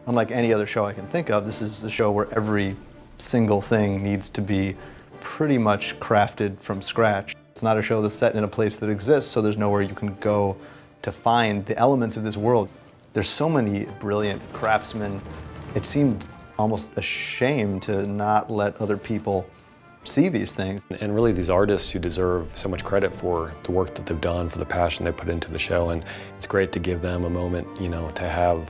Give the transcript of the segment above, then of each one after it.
Unlike any other show I can think of, this is a show where every single thing needs to be pretty much crafted from scratch. It's not a show that's set in a place that exists, so there's nowhere you can go to find the elements of this world. There's so many brilliant craftsmen. It seemed almost a shame to not let other people see these things. And really these artists who deserve so much credit for the work that they've done, for the passion they put into the show, and it's great to give them a moment, you know, to have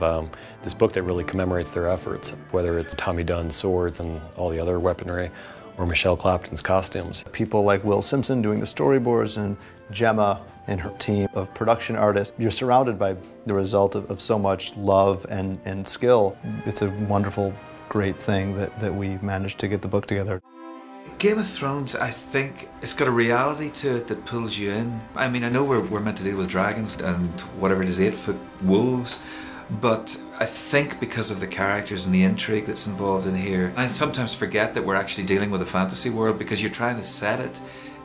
this book that really commemorates their efforts, whether it's Tommy Dunn's swords and all the other weaponry, or Michelle Clapton's costumes. People like Will Simpson doing the storyboards and Gemma and her team of production artists. You're surrounded by the result of so much love and skill. It's a wonderful, great thing that we managed to get the book together. Game of Thrones, I think, it's got a reality to it that pulls you in. I mean, I know we're meant to deal with dragons and whatever it is, 8-foot wolves, but I think because of the characters and the intrigue that's involved in here, I sometimes forget that we're actually dealing with a fantasy world because you're trying to set it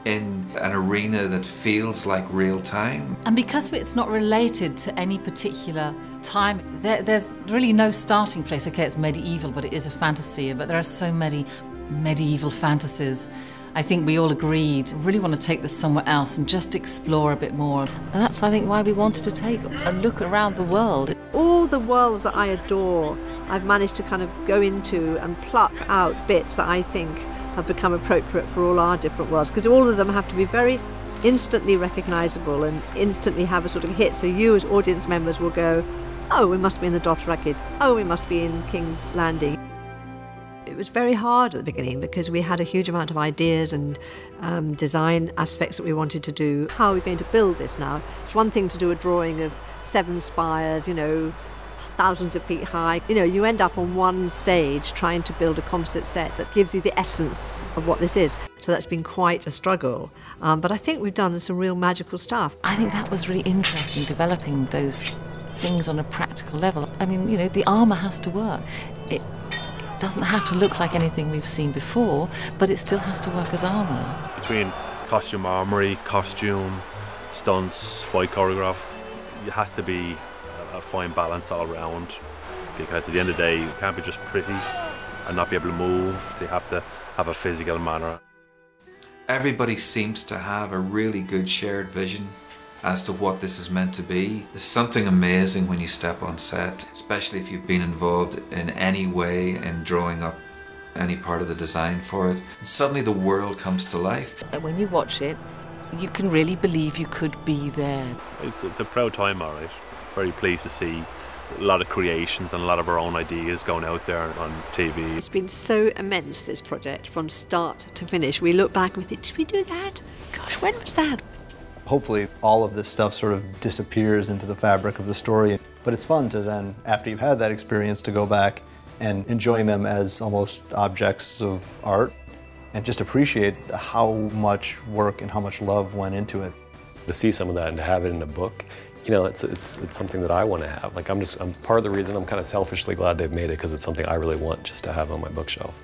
in an arena that feels like real time. And because it's not related to any particular time, there's really no starting place. Okay, it's medieval, but it is a fantasy, but there are so many medieval fantasies. I think we all agreed, really want to take this somewhere else and just explore a bit more. And that's, I think, why we wanted to take a look around the world. All the worlds that I adore, I've managed to kind of go into and pluck out bits that I think have become appropriate for all our different worlds, because all of them have to be very instantly recognisable and instantly have a sort of hit, so you as audience members will go, oh, we must be in the Dothrakis, oh, we must be in King's Landing. It was very hard at the beginning because we had a huge amount of ideas and design aspects that we wanted to do. How are we going to build this now? It's one thing to do a drawing of 7 spires, you know, thousands of feet high. You know, you end up on one stage trying to build a composite set that gives you the essence of what this is. So that's been quite a struggle. But I think we've done some real magical stuff. I think that was really interesting, developing those things on a practical level. I mean, you know, the armour has to work. It doesn't have to look like anything we've seen before, but it still has to work as armour. Between costume armoury, costume, stunts, fight choreograph, it has to be a fine balance all round, because at the end of the day you can't be just pretty and not be able to move. You have to have a physical manner. Everybody seems to have a really good shared vision as to what this is meant to be. There's something amazing when you step on set, especially if you've been involved in any way in drawing up any part of the design for it. And suddenly the world comes to life. When you watch it, you can really believe you could be there. It's a proud time, all right. Very pleased to see a lot of creations and a lot of our own ideas going out there on TV. It's been so immense, this project, from start to finish. We look back and we think, did we do that? Gosh, when was that? Hopefully all of this stuff sort of disappears into the fabric of the story. But it's fun to then, after you've had that experience, to go back and enjoying them as almost objects of art and just appreciate how much work and how much love went into it. To see some of that and to have it in a book, you know, it's something that I want to have. Like I'm part of the reason I'm kind of selfishly glad they've made it, because it's something I really want just to have on my bookshelf.